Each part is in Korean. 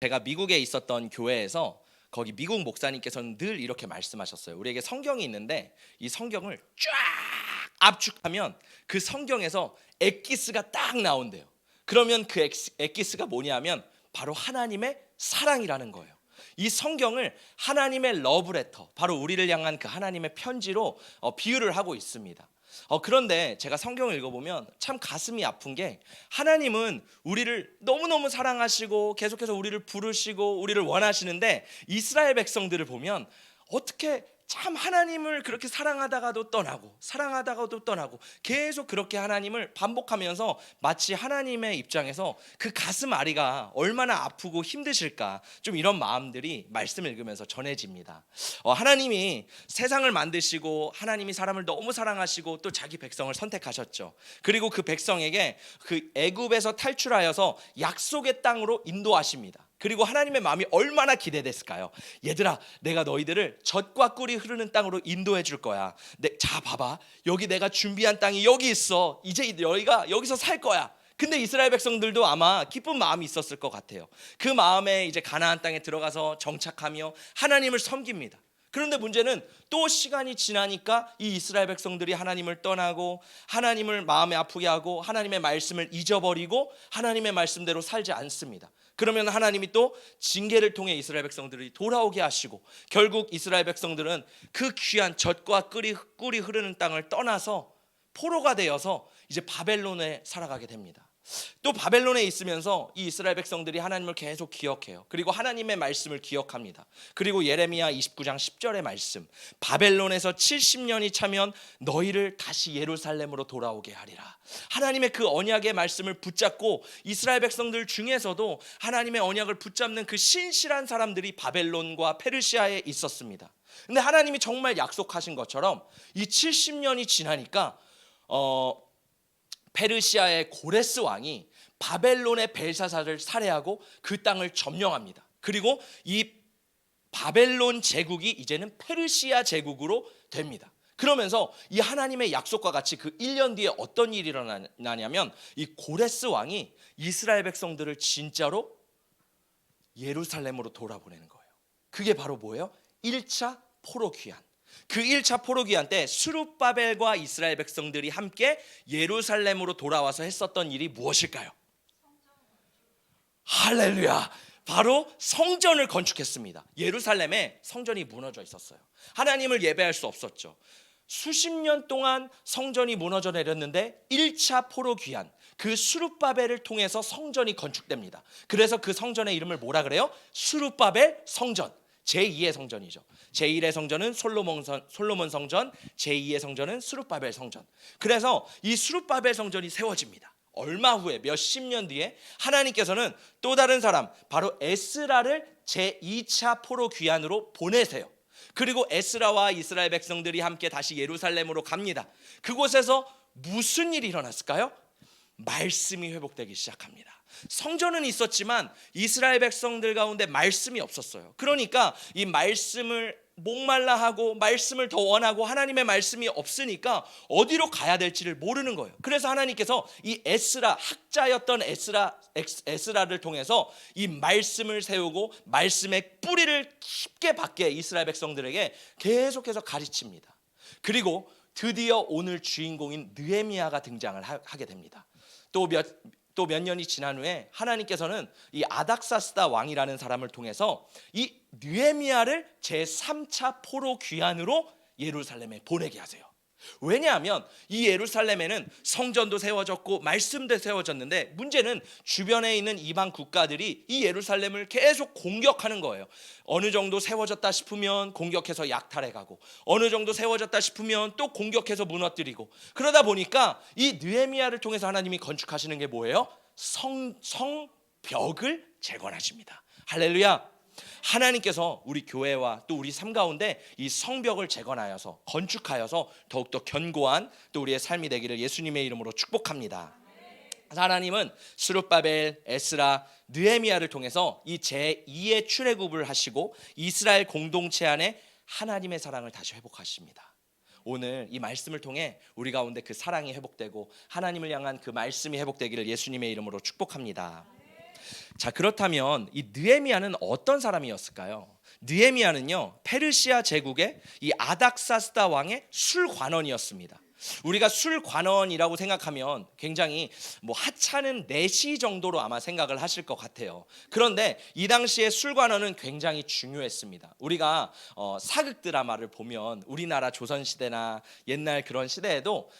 제가 미국에 있었던 교회에서 거기 미국 목사님께서는 늘 이렇게 말씀하셨어요. 우리에게 성경이 있는데 이 성경을 쫙 압축하면 그 성경에서 엑기스가 딱 나온대요. 그러면 그 엑기스가 뭐냐면 바로 하나님의 사랑이라는 거예요. 이 성경을 하나님의 러브레터, 바로 우리를 향한 그 하나님의 편지로 비유를 하고 있습니다. 그런데 제가 성경을 읽어보면 참 가슴이 아픈 게, 하나님은 우리를 너무너무 사랑하시고 계속해서 우리를 부르시고 우리를 원하시는데, 이스라엘 백성들을 보면 어떻게 참 하나님을 그렇게 사랑하다가도 떠나고 계속 그렇게 하나님을 반복하면서, 마치 하나님의 입장에서 그 가슴 아리가 얼마나 아프고 힘드실까, 좀 이런 마음들이 말씀을 읽으면서 전해집니다. 하나님이 세상을 만드시고 하나님이 사람을 너무 사랑하시고 또 자기 백성을 선택하셨죠. 그리고 그 백성에게 그 애굽에서 탈출하여서 약속의 땅으로 인도하십니다. 그리고 하나님의 마음이 얼마나 기대됐을까요? 얘들아, 내가 너희들을 젖과 꿀이 흐르는 땅으로 인도해 줄 거야. 자, 봐봐, 여기 내가 준비한 땅이 여기 있어. 이제 너희가 여기서 살 거야. 근데 이스라엘 백성들도 아마 기쁜 마음이 있었을 것 같아요. 그 마음에 이제 가나안 땅에 들어가서 정착하며 하나님을 섬깁니다. 그런데 문제는, 또 시간이 지나니까 이 이스라엘 백성들이 하나님을 떠나고 하나님을 마음에 아프게 하고 하나님의 말씀을 잊어버리고 하나님의 말씀대로 살지 않습니다. 그러면 하나님이 또 징계를 통해 이스라엘 백성들이 돌아오게 하시고, 결국 이스라엘 백성들은 그 귀한 젖과 꿀이 흐르는 땅을 떠나서 포로가 되어서 이제 바벨론에 살아가게 됩니다. 또 바벨론에 있으면서 이 이스라엘 백성들이 하나님을 계속 기억해요. 그리고 하나님의 말씀을 기억합니다. 그리고 예레미야 29장 10절의 말씀, 바벨론에서 70년이 차면 너희를 다시 예루살렘으로 돌아오게 하리라. 하나님의 그 언약의 말씀을 붙잡고, 이스라엘 백성들 중에서도 하나님의 언약을 붙잡는 그 신실한 사람들이 바벨론과 페르시아에 있었습니다. 근데 하나님이 정말 약속하신 것처럼 이 70년이 지나니까 페르시아의 고레스 왕이 바벨론의 벨사사를 살해하고 그 땅을 점령합니다. 그리고 이 바벨론 제국이 이제는 페르시아 제국으로 됩니다. 그러면서 이 하나님의 약속과 같이 그 1년 뒤에 어떤 일이 일어나냐면, 이 고레스 왕이 이스라엘 백성들을 진짜로 예루살렘으로 돌아보내는 거예요. 그게 바로 뭐예요? 1차 포로 귀환. 그 1차 포로 귀환 때 스룹바벨과 이스라엘 백성들이 함께 예루살렘으로 돌아와서 했었던 일이 무엇일까요? 할렐루야! 바로 성전을 건축했습니다. 예루살렘에 성전이 무너져 있었어요. 하나님을 예배할 수 없었죠. 수십 년 동안 성전이 무너져 내렸는데 1차 포로 귀환, 그 수룹바벨을 통해서 성전이 건축됩니다. 그래서 그 성전의 이름을 뭐라 그래요? 수룹바벨 성전. 제2의 성전이죠. 제1의 성전은 솔로몬 성전, 제2의 성전은 수룹바벨 성전. 그래서 이 수룹바벨 성전이 세워집니다. 얼마 후에, 몇십 년 뒤에 하나님께서는 또 다른 사람, 바로 에스라를 제2차 포로 귀환으로 보내세요. 그리고 에스라와 이스라엘 백성들이 함께 다시 예루살렘으로 갑니다. 그곳에서 무슨 일이 일어났을까요? 말씀이 회복되기 시작합니다. 성전은 있었지만 이스라엘 백성들 가운데 말씀이 없었어요. 그러니까 이 말씀을 목말라 하고 말씀을 더 원하고 하나님의 말씀이 없으니까 어디로 가야 될지를 모르는 거예요. 그래서 하나님께서 이 에스라, 학자였던 에스라를 통해서 이 말씀을 세우고 말씀의 뿌리를 깊게 박게 이스라엘 백성들에게 계속해서 가르칩니다. 그리고 드디어 오늘 주인공인 느헤미야가 등장을 하게 됩니다. 또 몇 년이 지난 후에 하나님께서는 이 아닥사스다 왕이라는 사람을 통해서 이 느헤미야를 제3차 포로 귀환으로 예루살렘에 보내게 하세요. 왜냐하면 이 예루살렘에는 성전도 세워졌고 말씀도 세워졌는데, 문제는 주변에 있는 이방 국가들이 이 예루살렘을 계속 공격하는 거예요. 어느 정도 세워졌다 싶으면 공격해서 약탈해가고, 어느 정도 세워졌다 싶으면 또 공격해서 무너뜨리고, 그러다 보니까 이 느헤미야를 통해서 하나님이 건축하시는 게 뭐예요? 성벽을 재건하십니다. 할렐루야! 하나님께서 우리 교회와 또 우리 삶 가운데 이 성벽을 재건하여서 건축하여서 더욱더 견고한 또 우리의 삶이 되기를 예수님의 이름으로 축복합니다. 하나님은 스룹바벨, 에스라, 느헤미야를 통해서 이 제2의 출애굽을 하시고 이스라엘 공동체 안에 하나님의 사랑을 다시 회복하십니다. 오늘 이 말씀을 통해 우리 가운데 그 사랑이 회복되고 하나님을 향한 그 말씀이 회복되기를 예수님의 이름으로 축복합니다. 자, 그렇다면 이 느헤미야는 어떤 사람이었을까요? 느헤미야는요, 페르시아 제국의 이 아닥사스다 왕의 술관원이었습니다. 우리가 술관원이라고 생각하면 굉장히 뭐 하찮은 내시 정도로 아마 생각을 하실 것 같아요. 그런데 이 당시에 술관원은 굉장히 중요했습니다. 우리가 사극 드라마를 보면 우리나라 조선시대나 옛날 그런 시대에도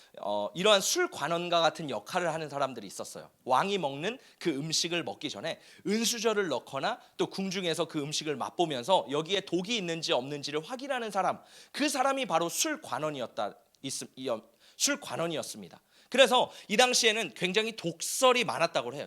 이러한 술관원과 같은 역할을 하는 사람들이 있었어요. 왕이 먹는 그 음식을 먹기 전에 은수저를 넣거나 또 궁중에서 그 음식을 맛보면서 여기에 독이 있는지 없는지를 확인하는 사람, 그 사람이 바로 술관원이었습니다. 그래서 이 당시에는 굉장히 독설이 많았다고 해요.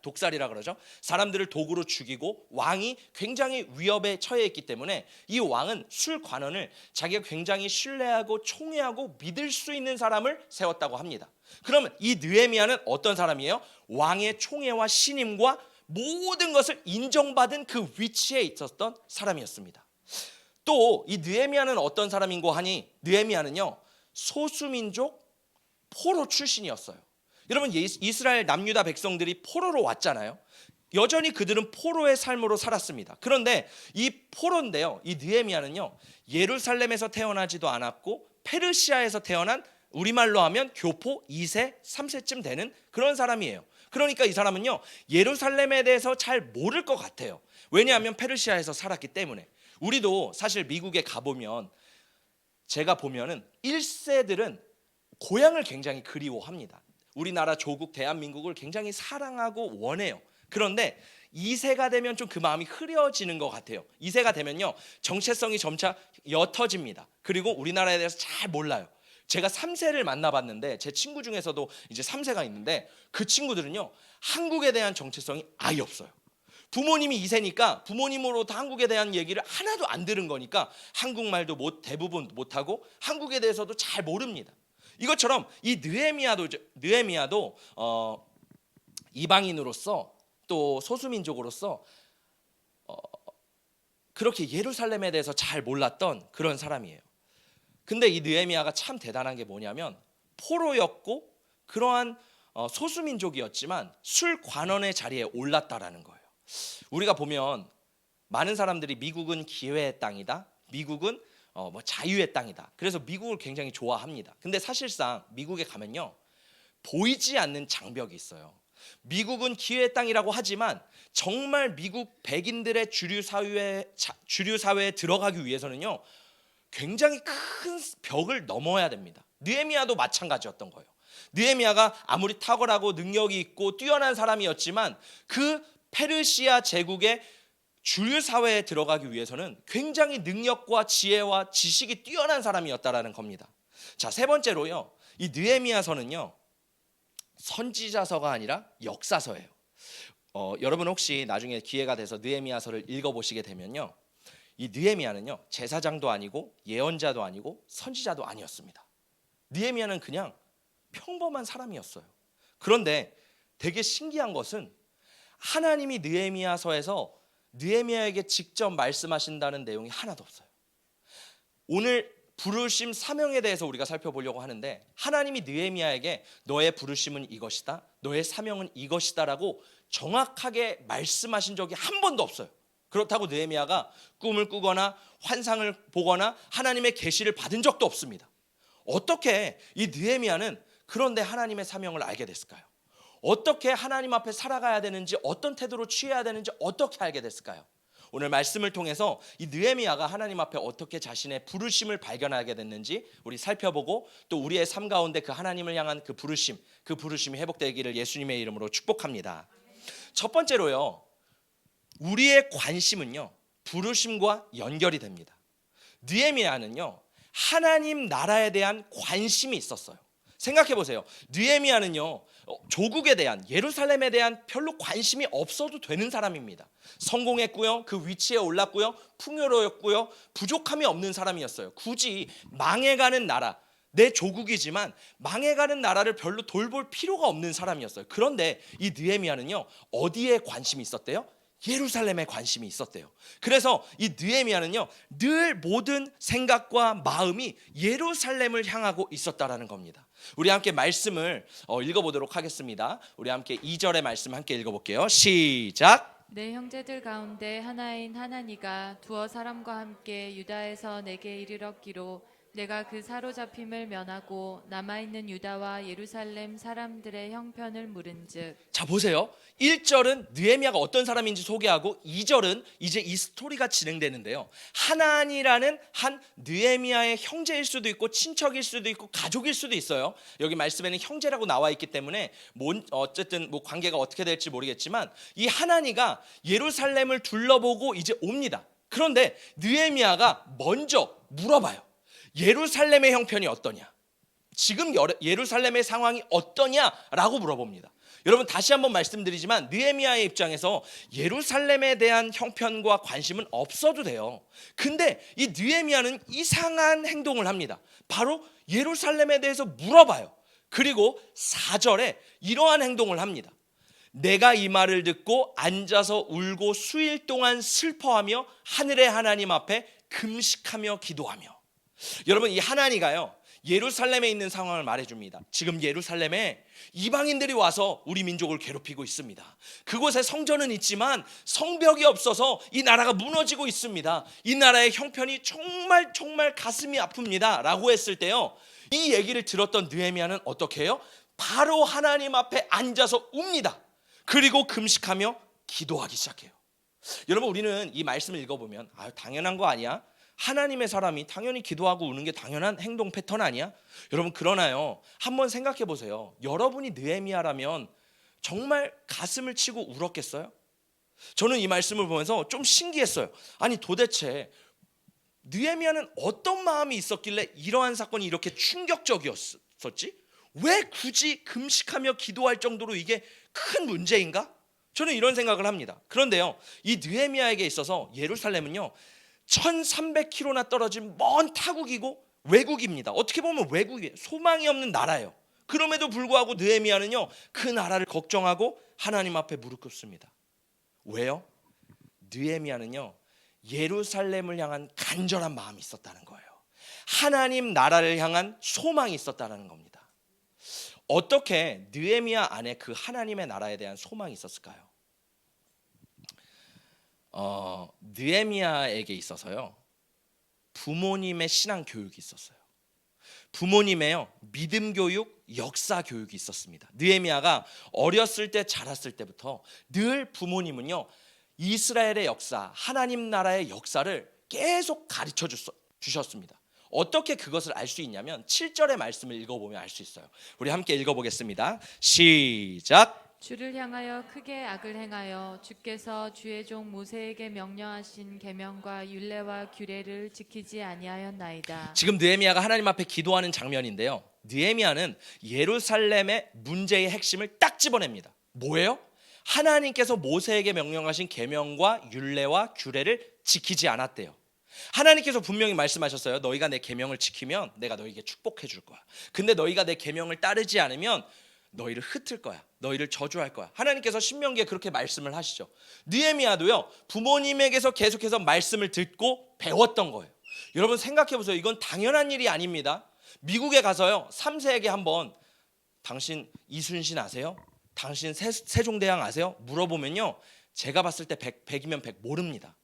독살이라 그러죠. 사람들을 독으로 죽이고 왕이 굉장히 위협에 처해 있기 때문에 이 왕은 술관원을 자기가 굉장히 신뢰하고 총애하고 믿을 수 있는 사람을 세웠다고 합니다. 그러면 이 느헤미야는 어떤 사람이에요? 왕의 총애와 신임과 모든 것을 인정받은 그 위치에 있었던 사람이었습니다. 또 이 느헤미야는 어떤 사람인고 하니, 느헤미야는요, 소수민족 포로 출신이었어요. 여러분, 이스라엘 남유다 백성들이 포로로 왔잖아요. 여전히 그들은 포로의 삶으로 살았습니다. 그런데 이 포로인데요, 이 느헤미야는요, 예루살렘에서 태어나지도 않았고 페르시아에서 태어난, 우리말로 하면 교포 2세, 3세쯤 되는 그런 사람이에요. 그러니까 이 사람은요, 예루살렘에 대해서 잘 모를 것 같아요. 왜냐하면 페르시아에서 살았기 때문에. 우리도 사실 미국에 가보면, 제가 보면은 1세들은 고향을 굉장히 그리워합니다. 우리나라 조국 대한민국을 굉장히 사랑하고 원해요. 그런데 2세가 되면 좀 그 마음이 흐려지는 것 같아요. 2세가 되면요, 정체성이 점차 옅어집니다. 그리고 우리나라에 대해서 잘 몰라요. 제가 3세를 만나봤는데, 제 친구 중에서도 이제 3세가 있는데, 그 친구들은요, 한국에 대한 정체성이 아예 없어요. 부모님이 2세니까 부모님으로부터 한국에 대한 얘기를 하나도 안 들은 거니까 한국말도 대부분 못하고 한국에 대해서도 잘 모릅니다. 이것처럼 이 느헤미야도 이방인으로서 또 소수민족으로서 그렇게 예루살렘에 대해서 잘 몰랐던 그런 사람이에요. 근데 이 느헤미야가 참 대단한 게 뭐냐면, 포로였고 그러한 소수민족이었지만 술관원의 자리에 올랐다라는 거예요. 우리가 보면 많은 사람들이 미국은 기회의 땅이다, 미국은 자유의 땅이다, 그래서 미국을 굉장히 좋아합니다. 근데 사실상 미국에 가면요, 보이지 않는 장벽이 있어요. 미국은 기회의 땅이라고 하지만 정말 미국 백인들의 주류 사회에 들어가기 위해서는요, 굉장히 큰 벽을 넘어야 됩니다. 느헤미야도 마찬가지였던 거예요. 느헤미야가 아무리 탁월하고 능력이 있고 뛰어난 사람이었지만 그 페르시아 제국의 주류 사회에 들어가기 위해서는 굉장히 능력과 지혜와 지식이 뛰어난 사람이었다라는 겁니다. 자, 세 번째로요, 이 느헤미야서는요, 선지자서가 아니라 역사서예요. 여러분 혹시 나중에 기회가 돼서 느헤미야서를 읽어보시게 되면요, 이 느헤미야는요, 제사장도 아니고 예언자도 아니고 선지자도 아니었습니다. 느헤미야는 그냥 평범한 사람이었어요. 그런데 되게 신기한 것은 하나님이 느헤미야서에서 느헤미야에게 직접 말씀하신다는 내용이 하나도 없어요. 오늘 부르심 사명에 대해서 우리가 살펴보려고 하는데, 하나님이 느헤미야에게 너의 부르심은 이것이다, 너의 사명은 이것이다라고 정확하게 말씀하신 적이 한 번도 없어요. 그렇다고 느헤미야가 꿈을 꾸거나 환상을 보거나 하나님의 계시를 받은 적도 없습니다. 어떻게 이 느헤미야는 그런데 하나님의 사명을 알게 됐을까요? 어떻게 하나님 앞에 살아가야 되는지, 어떤 태도로 취해야 되는지 어떻게 알게 됐을까요? 오늘 말씀을 통해서 이 느헤미야가 하나님 앞에 어떻게 자신의 부르심을 발견하게 됐는지 우리 살펴보고, 또 우리의 삶 가운데 그 하나님을 향한 그 부르심이 회복되기를 예수님의 이름으로 축복합니다. 첫 번째로요, 우리의 관심은요, 부르심과 연결이 됩니다. 느헤미야는요, 하나님 나라에 대한 관심이 있었어요. 생각해 보세요. 느헤미야는요, 조국에 대한, 예루살렘에 대한 별로 관심이 없어도 되는 사람입니다. 성공했고요, 그 위치에 올랐고요, 풍요로웠고요, 부족함이 없는 사람이었어요. 굳이 망해가는 나라, 내 조국이지만 망해가는 나라를 별로 돌볼 필요가 없는 사람이었어요. 그런데 이 느헤미야는요, 어디에 관심이 있었대요? 예루살렘에 관심이 있었대요. 그래서 이 느헤미야는요 늘 모든 생각과 마음이 예루살렘을 향하고 있었다라는 겁니다. 우리 함께 말씀을 읽어보도록 하겠습니다. 우리 함께 2절의 말씀 함께 읽어볼게요. 시작. 내 형제들 가운데 하나인 하나니가 두어 사람과 함께 유다에서 내게 이르렀기로 내가 그 사로잡힘을 면하고 남아있는 유다와 예루살렘 사람들의 형편을 물은즉. 자 보세요. 1절은 느헤미야가 어떤 사람인지 소개하고 2절은 이제 이 스토리가 진행되는데요. 하나니라는 한 느헤미야의 형제일 수도 있고 친척일 수도 있고 가족일 수도 있어요. 여기 말씀에는 형제라고 나와 있기 때문에 어쨌든 뭐 관계가 어떻게 될지 모르겠지만 이 하나니가 예루살렘을 둘러보고 이제 옵니다. 그런데 느헤미야가 먼저 물어봐요. 예루살렘의 형편이 어떠냐? 지금 예루살렘의 상황이 어떠냐라고 물어봅니다. 여러분 다시 한번 말씀드리지만 느헤미야의 입장에서 예루살렘에 대한 형편과 관심은 없어도 돼요. 근데 이 느헤미야는 이상한 행동을 합니다. 바로 예루살렘에 대해서 물어봐요. 그리고 4절에 이러한 행동을 합니다. 내가 이 말을 듣고 앉아서 울고 수일 동안 슬퍼하며 하늘의 하나님 앞에 금식하며 기도하며. 여러분 이 하나니가요 예루살렘에 있는 상황을 말해줍니다. 지금 예루살렘에 이방인들이 와서 우리 민족을 괴롭히고 있습니다. 그곳에 성전은 있지만 성벽이 없어서 이 나라가 무너지고 있습니다. 이 나라의 형편이 정말 정말 가슴이 아픕니다 라고 했을 때요 이 얘기를 들었던 느헤미야는 어떻게 해요? 바로 하나님 앞에 앉아서 웁니다. 그리고 금식하며 기도하기 시작해요. 여러분 우리는 이 말씀을 읽어보면 당연한 거 아니야? 하나님의 사람이 당연히 기도하고 우는 게 당연한 행동 패턴 아니야? 여러분 그러나요? 한번 생각해 보세요. 여러분이 느헤미야라면 정말 가슴을 치고 울었겠어요? 저는 이 말씀을 보면서 좀 신기했어요. 아니 도대체 느헤미야는 어떤 마음이 있었길래 이러한 사건이 이렇게 충격적이었었지? 왜 굳이 금식하며 기도할 정도로 이게 큰 문제인가? 저는 이런 생각을 합니다. 그런데요 이 느헤미야에게 있어서 예루살렘은요 1300km나 떨어진 먼 타국이고 외국입니다. 어떻게 보면 외국이에요. 소망이 없는 나라예요. 그럼에도 불구하고 느헤미야는요 그 나라를 걱정하고 하나님 앞에 무릎 꿇습니다. 왜요? 느헤미야는요 예루살렘을 향한 간절한 마음이 있었다는 거예요. 하나님 나라를 향한 소망이 있었다는 겁니다. 어떻게 느헤미야 안에 그 하나님의 나라에 대한 소망이 있었을까요? 느헤미야에게 있어서요 부모님의 신앙 교육이 있었어요. 부모님의 믿음 교육, 역사 교육이 있었습니다. 느헤미야가 어렸을 때 자랐을 때부터 늘 부모님은요 이스라엘의 역사, 하나님 나라의 역사를 계속 가르쳐 주셨습니다. 어떻게 그것을 알 수 있냐면 7절의 말씀을 읽어보면 알 수 있어요. 우리 함께 읽어보겠습니다. 시작. 주를 향하여 크게 악을 행하여 주께서 주의 종 모세에게 명령하신 계명과 율례와 규례를 지키지 아니하였나이다. 지금 느헤미야가 하나님 앞에 기도하는 장면인데요. 느헤미야는 예루살렘의 문제의 핵심을 딱 집어냅니다. 뭐예요? 하나님께서 모세에게 명령하신 계명과 율례와 규례를 지키지 않았대요. 하나님께서 분명히 말씀하셨어요. 너희가 내 계명을 지키면 내가 너희에게 축복해 줄 거야. 근데 너희가 내 계명을 따르지 않으면 너희를 흩을 거야. 너희를 저주할 거야. 하나님께서 신명기에 그렇게 말씀을 하시죠. 느헤미야도요 부모님에게서 계속해서 말씀을 듣고 배웠던 거예요. 여러분 생각해 보세요. 이건 당연한 일이 아닙니다. 미국에 가서요 3세에게 한번 당신 이순신 아세요? 당신 세종대왕 아세요? 물어보면요 제가 봤을 때 100이면 100 모릅니다.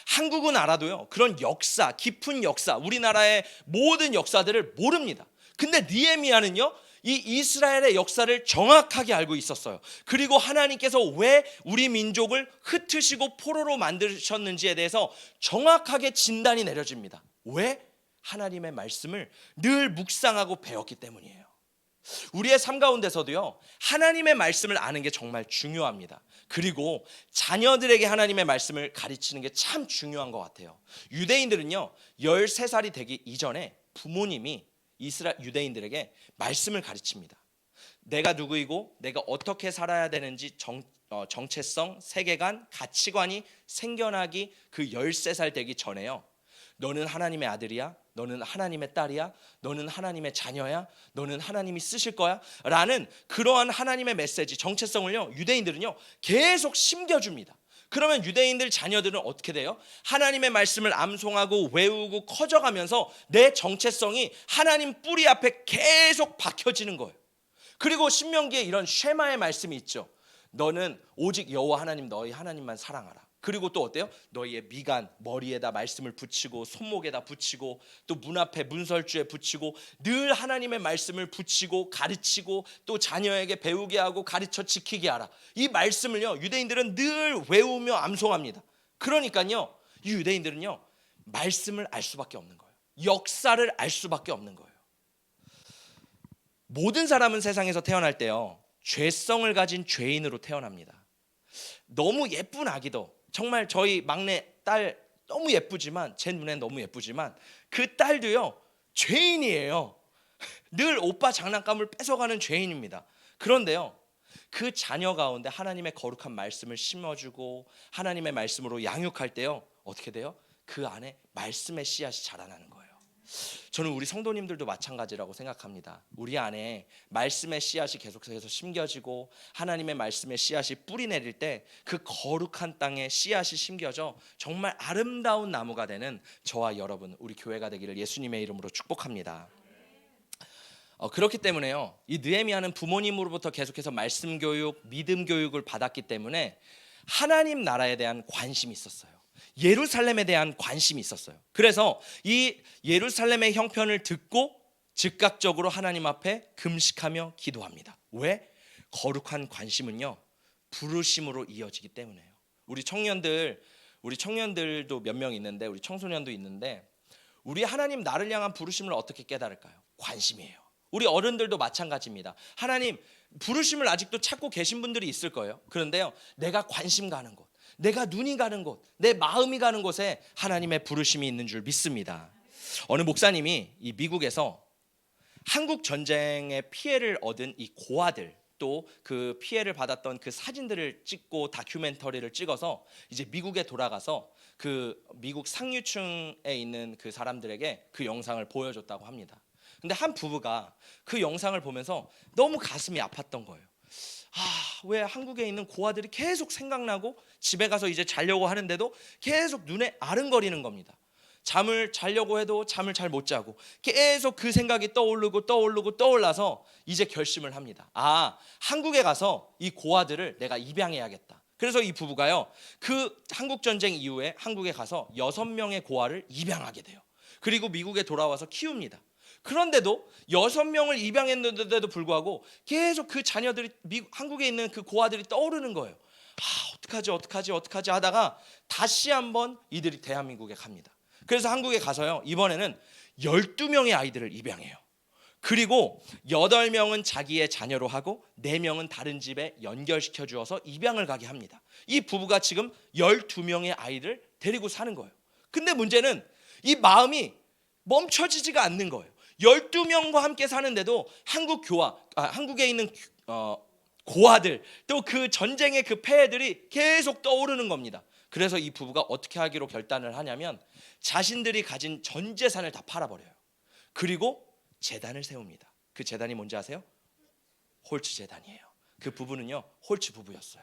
한국은 알아도요 그런 역사, 깊은 역사, 우리나라의 모든 역사들을 모릅니다. 근데 느헤미야는요 이 이스라엘의 역사를 정확하게 알고 있었어요. 그리고 하나님께서 왜 우리 민족을 흩으시고 포로로 만드셨는지에 대해서 정확하게 진단이 내려집니다. 왜? 하나님의 말씀을 늘 묵상하고 배웠기 때문이에요. 우리의 삶 가운데서도요 하나님의 말씀을 아는 게 정말 중요합니다. 그리고 자녀들에게 하나님의 말씀을 가르치는 게 참 중요한 것 같아요. 유대인들은요 13살이 되기 이전에 부모님이 이스라엘 유대인들에게 말씀을 가르칩니다. 내가 누구이고 내가 어떻게 살아야 되는지 정체성, 세계관, 가치관이 생겨나기 그 13살 되기 전에요 너는 하나님의 아들이야, 너는 하나님의 딸이야, 너는 하나님의 자녀야, 너는 하나님이 쓰실 거야 라는 그러한 하나님의 메시지, 정체성을요 유대인들은요 계속 심겨줍니다. 그러면 유대인들 자녀들은 어떻게 돼요? 하나님의 말씀을 암송하고 외우고 커져가면서 내 정체성이 하나님 뿌리 앞에 계속 박혀지는 거예요. 그리고 신명기에 이런 쉐마의 말씀이 있죠. 너는 오직 여호와 하나님 너희 하나님만 사랑하라. 그리고 또 어때요? 너희의 미간 머리에다 말씀을 붙이고 손목에다 붙이고 또 문 앞에 문설주에 붙이고 늘 하나님의 말씀을 붙이고 가르치고 또 자녀에게 배우게 하고 가르쳐 지키게 하라. 이 말씀을요 유대인들은 늘 외우며 암송합니다. 그러니까요 이 유대인들은요 말씀을 알 수밖에 없는 거예요. 역사를 알 수밖에 없는 거예요. 모든 사람은 세상에서 태어날 때요 죄성을 가진 죄인으로 태어납니다. 너무 예쁜 아기도 정말 저희 막내 딸 너무 예쁘지만 제 눈엔 너무 예쁘지만 그 딸도요 죄인이에요. 늘 오빠 장난감을 뺏어가는 죄인입니다. 그런데요 그 자녀 가운데 하나님의 거룩한 말씀을 심어주고 하나님의 말씀으로 양육할 때요 어떻게 돼요? 그 안에 말씀의 씨앗이 자라나는 거예요. 저는 우리 성도님들도 마찬가지라고 생각합니다. 우리 안에 말씀의 씨앗이 계속해서 심겨지고 하나님의 말씀의 씨앗이 뿌리 내릴 때 그 거룩한 땅에 씨앗이 심겨져 정말 아름다운 나무가 되는 저와 여러분 우리 교회가 되기를 예수님의 이름으로 축복합니다. 그렇기 때문에요 이 느헤미야는 부모님으로부터 계속해서 말씀 교육, 믿음 교육을 받았기 때문에 하나님 나라에 대한 관심이 있었어요. 예루살렘에 대한 관심이 있었어요. 그래서 이 예루살렘의 형편을 듣고 즉각적으로 하나님 앞에 금식하며 기도합니다. 왜? 거룩한 관심은요 부르심으로 이어지기 때문에요. 우리 청년들도 몇 명 있는데 우리 청소년도 있는데 우리 하나님 나를 향한 부르심을 어떻게 깨달을까요? 관심이에요. 우리 어른들도 마찬가지입니다. 하나님 부르심을 아직도 찾고 계신 분들이 있을 거예요. 그런데요 내가 관심 가는 곳, 내가 눈이 가는 곳, 내 마음이 가는 곳에 하나님의 부르심이 있는 줄 믿습니다. 어느 목사님이 이 미국에서 한국 전쟁의 피해를 얻은 이 고아들 또 그 피해를 받았던 그 사진들을 찍고 다큐멘터리를 찍어서 이제 미국에 돌아가서 그 미국 상류층에 있는 그 사람들에게 그 영상을 보여줬다고 합니다. 근데 한 부부가 그 영상을 보면서 너무 가슴이 아팠던 거예요. 왜 한국에 있는 고아들이 계속 생각나고 집에 가서 이제 자려고 하는데도 계속 눈에 아른거리는 겁니다. 잠을 자려고 해도 잠을 잘 못 자고 계속 그 생각이 떠올라서 이제 결심을 합니다. 한국에 가서 이 고아들을 내가 입양해야겠다. 그래서 이 부부가요 그 한국전쟁 이후에 한국에 가서 6명의 고아를 입양하게 돼요. 그리고 미국에 돌아와서 키웁니다. 그런데도 6명을 입양했는데도 불구하고 계속 그 자녀들이 한국에 있는 그 고아들이 떠오르는 거예요. 어떡하지 하다가 다시 한번 이들이 대한민국에 갑니다. 그래서 한국에 가서요 이번에는 12명의 아이들을 입양해요. 그리고 8명은 자기의 자녀로 하고 4명은 다른 집에 연결시켜 주어서 입양을 가게 합니다. 이 부부가 지금 12명의 아이를 데리고 사는 거예요. 근데 문제는 이 마음이 멈춰지지가 않는 거예요. 12명과 함께 사는데도 한국에 있는 고아들 또 그 전쟁의 그 폐해들이 계속 떠오르는 겁니다. 그래서 이 부부가 어떻게 하기로 결단을 하냐면 자신들이 가진 전 재산을 다 팔아버려요. 그리고 재단을 세웁니다. 그 재단이 뭔지 아세요? 홀츠 재단이에요. 그 부부는요 홀츠 부부였어요.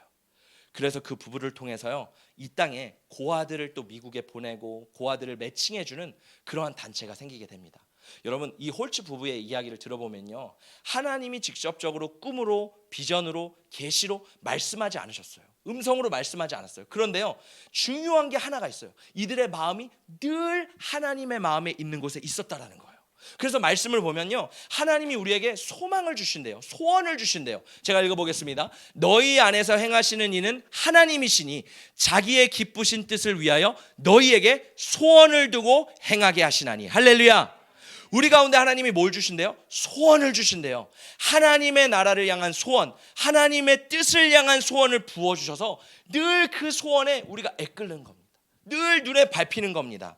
그래서 그 부부를 통해서요 이 땅에 고아들을 또 미국에 보내고 고아들을 매칭해주는 그러한 단체가 생기게 됩니다. 여러분 이 홀츠 부부의 이야기를 들어보면요 하나님이 직접적으로 꿈으로 비전으로 계시로 말씀하지 않으셨어요. 음성으로 말씀하지 않았어요. 그런데요 중요한 게 하나가 있어요. 이들의 마음이 늘 하나님의 마음에 있는 곳에 있었다라는 거예요. 그래서 말씀을 보면요 하나님이 우리에게 소망을 주신대요. 소원을 주신대요. 제가 읽어보겠습니다. 너희 안에서 행하시는 이는 하나님이시니 자기의 기쁘신 뜻을 위하여 너희에게 소원을 두고 행하게 하시나니. 할렐루야. 우리 가운데 하나님이 뭘 주신대요? 소원을 주신대요. 하나님의 나라를 향한 소원, 하나님의 뜻을 향한 소원을 부어주셔서 늘 그 소원에 우리가 애끓는 겁니다. 늘 눈에 밟히는 겁니다.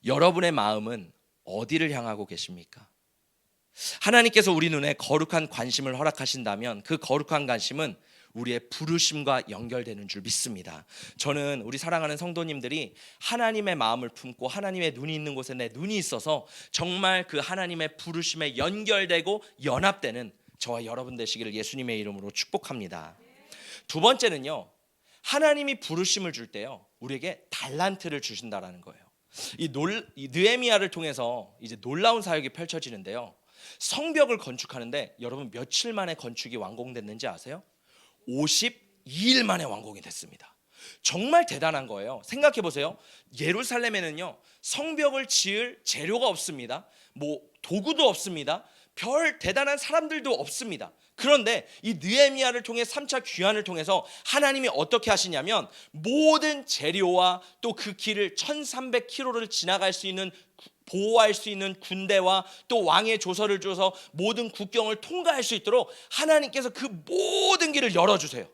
여러분의 마음은 어디를 향하고 계십니까? 하나님께서 우리 눈에 거룩한 관심을 허락하신다면 그 거룩한 관심은 우리의 부르심과 연결되는 줄 믿습니다. 저는 우리 사랑하는 성도님들이 하나님의 마음을 품고 하나님의 눈이 있는 곳에 내 눈이 있어서 정말 그 하나님의 부르심에 연결되고 연합되는 저와 여러분 되시기를 예수님의 이름으로 축복합니다. 두 번째는요 하나님이 부르심을 줄 때요, 우리에게 달란트를 주신다라는 거예요. 이 느헤미야를 통해서 이제 놀라운 사역이 펼쳐지는데요. 성벽을 건축하는데 여러분 며칠 만에 건축이 완공됐는지 아세요? 52일 만에 완공이 됐습니다. 정말 대단한 거예요. 생각해 보세요. 예루살렘에는요, 성벽을 지을 재료가 없습니다. 뭐 도구도 없습니다. 별 대단한 사람들도 없습니다. 그런데 이 느헤미야를 통해 3차 귀환을 통해서 하나님이 어떻게 하시냐면 모든 재료와 또 그 길을 1300km를 지나갈 수 있는, 보호할 수 있는 군대와 또 왕의 조서를 줘서 모든 국경을 통과할 수 있도록 하나님께서 그 모든 길을 열어주세요.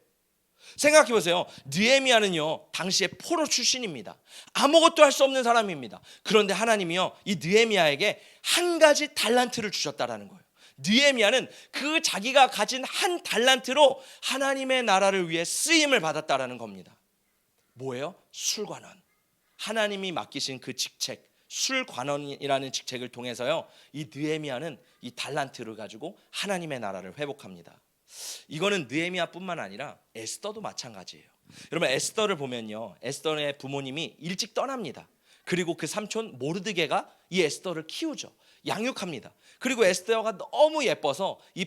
생각해 보세요. 느헤미야는요, 당시에 포로 출신입니다. 아무것도 할 수 없는 사람입니다. 그런데 하나님이요, 이 느헤미야에게 한 가지 달란트를 주셨다라는 거예요. 느헤미야는 그 자기가 가진 한 달란트로 하나님의 나라를 위해 쓰임을 받았다라는 겁니다. 뭐예요? 술관원. 하나님이 맡기신 그 직책, 술관원이라는 직책을 통해서요, 이 느헤미야는 이 달란트를 가지고 하나님의 나라를 회복합니다. 이거는 느헤미야뿐만 아니라 에스더도 마찬가지예요. 여러분, 에스더를 보면요, 에스더의 부모님이 일찍 떠납니다. 그리고 그 삼촌 모르드게가 이 에스더를 키우죠. 양육합니다. 그리고 에스더가 너무 예뻐서 이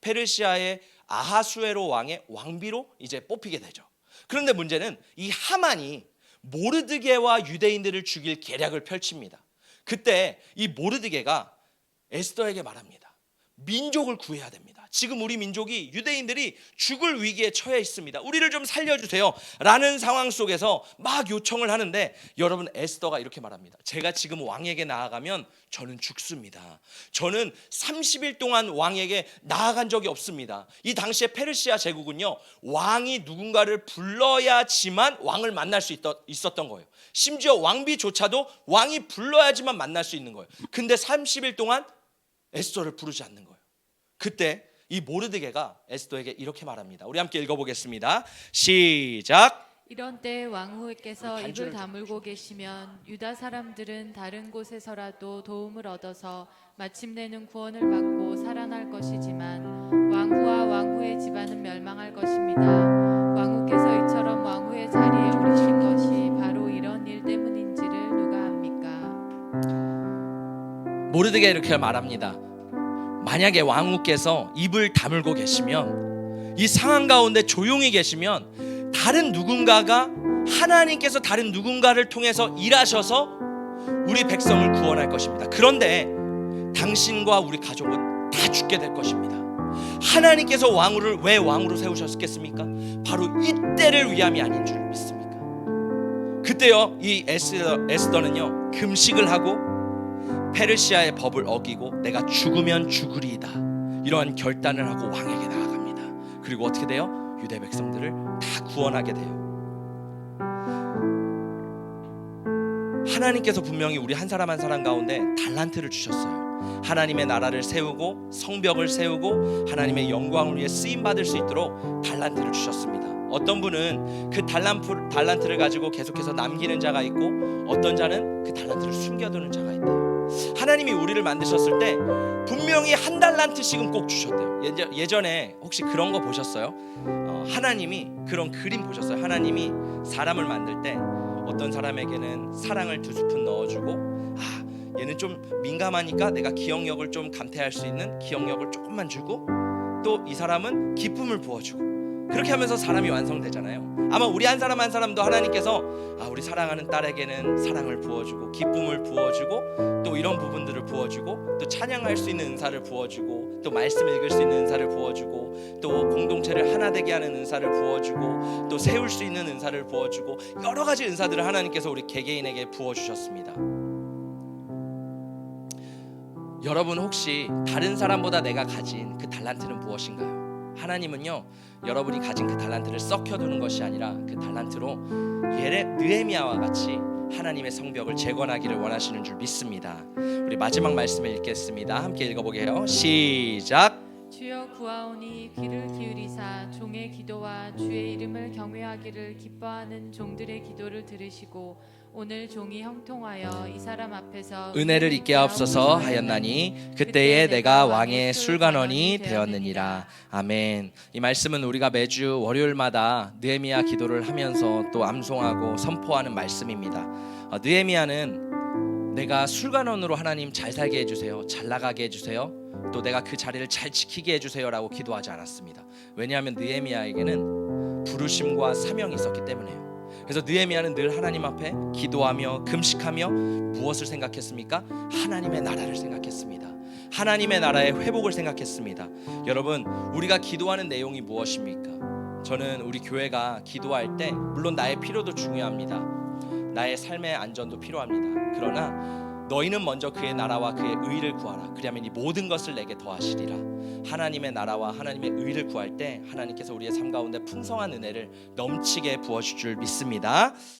페르시아의 아하수에로 왕의 왕비로 이제 뽑히게 되죠. 그런데 문제는 이 하만이 모르드게와 유대인들을 죽일 계략을 펼칩니다. 그때 이 모르드게가 에스더에게 말합니다. 민족을 구해야 됩니다. 지금 우리 민족이, 유대인들이 죽을 위기에 처해 있습니다. 우리를 좀 살려주세요 라는 상황 속에서 막 요청을 하는데, 여러분, 에스더가 이렇게 말합니다. 제가 지금 왕에게 나아가면 저는 죽습니다. 저는 30일 동안 왕에게 나아간 적이 없습니다. 이 당시에 페르시아 제국은요, 왕이 누군가를 불러야지만 왕을 만날 수 있었던 거예요. 심지어 왕비조차도 왕이 불러야지만 만날 수 있는 거예요. 근데 30일 동안 에스더를 부르지 않는 거예요. 그때 이 모르드게가 에스더에게 이렇게 말합니다. 우리 함께 읽어보겠습니다. 시작. 이런 때 왕후께서 입을 다물고 계시면 유다 사람들은 다른 곳에서라도 도움을 얻어서 마침내는 구원을 받고 살아날 것이지만 왕후와 왕후의 집안은 멸망할 것입니다. 왕후께서 이처럼 왕후의 자리에 오르신 것이 바로 이런 일 때문인지를 누가 압니까? 모르드게 이렇게 말합니다. 만약에 왕후께서 입을 다물고 계시면, 이 상황 가운데 조용히 계시면 다른 누군가가, 하나님께서 다른 누군가를 통해서 일하셔서 우리 백성을 구원할 것입니다. 그런데 당신과 우리 가족은 다 죽게 될 것입니다. 하나님께서 왕후를 왜 왕으로 세우셨겠습니까? 바로 이때를 위함이 아닌 줄 믿습니까? 그때요, 이 에스더는요, 금식을 하고 페르시아의 법을 어기고 내가 죽으면 죽으리이다, 이러한 결단을 하고 왕에게 나아갑니다. 그리고 어떻게 돼요? 유대 백성들을 다 구원하게 돼요. 하나님께서 분명히 우리 한 사람 한 사람 가운데 달란트를 주셨어요. 하나님의 나라를 세우고 성벽을 세우고 하나님의 영광을 위해 쓰임받을 수 있도록 달란트를 주셨습니다. 어떤 분은 그 달란트를 가지고 계속해서 남기는 자가 있고, 어떤 자는 그 달란트를 숨겨두는 자가 있대요. 하나님이 우리를 만드셨을 때 분명히 한 달란트씩은 꼭 주셨대요. 예전에 혹시 그런 거 보셨어요? 하나님이 그런 그림 보셨어요? 하나님이 사람을 만들 때 어떤 사람에게는 사랑을 2스푼 넣어주고, 얘는 좀 민감하니까 내가 기억력을 좀 감퇴할 수 있는 기억력을 조금만 주고, 또 이 사람은 기쁨을 부어주고, 그렇게 하면서 사람이 완성되잖아요. 아마 우리 한 사람 한 사람도 하나님께서 우리 사랑하는 딸에게는 사랑을 부어주고 기쁨을 부어주고 또 이런 부분들을 부어주고 또 찬양할 수 있는 은사를 부어주고 또 말씀 읽을 수 있는 은사를 부어주고 또 공동체를 하나 되게 하는 은사를 부어주고 또 세울 수 있는 은사를 부어주고, 여러 가지 은사들을 하나님께서 우리 개개인에게 부어주셨습니다. 여러분, 혹시 다른 사람보다 내가 가진 그 달란트는 무엇인가요? 하나님은요, 여러분이 가진 그 달란트를 썩혀두는 것이 아니라 그 달란트로 느헤미야와 같이 하나님의 성벽을 재건하기를 원하시는 줄 믿습니다. 우리 마지막 말씀을 읽겠습니다. 함께 읽어보게요. 시작. 주여 구하오니 귀를 기울이사 종의 기도와 주의 이름을 경외하기를 기뻐하는 종들의 기도를 들으시고 오늘 종이 형통하여 이 사람 앞에서 은혜를 잊게 하옵소서 하였나니 그때에 내가 왕의 술관원이 되었느니라. 아멘. 이 말씀은 우리가 매주 월요일마다 느헤미야 기도를 하면서 또 암송하고 선포하는 말씀입니다. 느헤미야는 내가 술관원으로 하나님 잘 살게 해주세요, 잘 나가게 해주세요, 또 내가 그 자리를 잘 지키게 해주세요라고 기도하지 않았습니다. 왜냐하면 느헤미야에게는 부르심과 사명이 있었기 때문에요. 그래서 느헤미야는 늘 하나님 앞에 기도하며 금식하며 무엇을 생각했습니까? 하나님의 나라를 생각했습니다. 하나님의 나라의 회복을 생각했습니다. 여러분, 우리가 기도하는 내용이 무엇입니까? 저는 우리 교회가 기도할 때 물론 나의 필요도 중요합니다. 나의 삶의 안전도 필요합니다. 그러나 너희는 먼저 그의 나라와 그의 의를 구하라. 그리하면 이 모든 것을 내게 더하시리라. 하나님의 나라와 하나님의 의를 구할 때 하나님께서 우리의 삶 가운데 풍성한 은혜를 넘치게 부어주실 줄 믿습니다.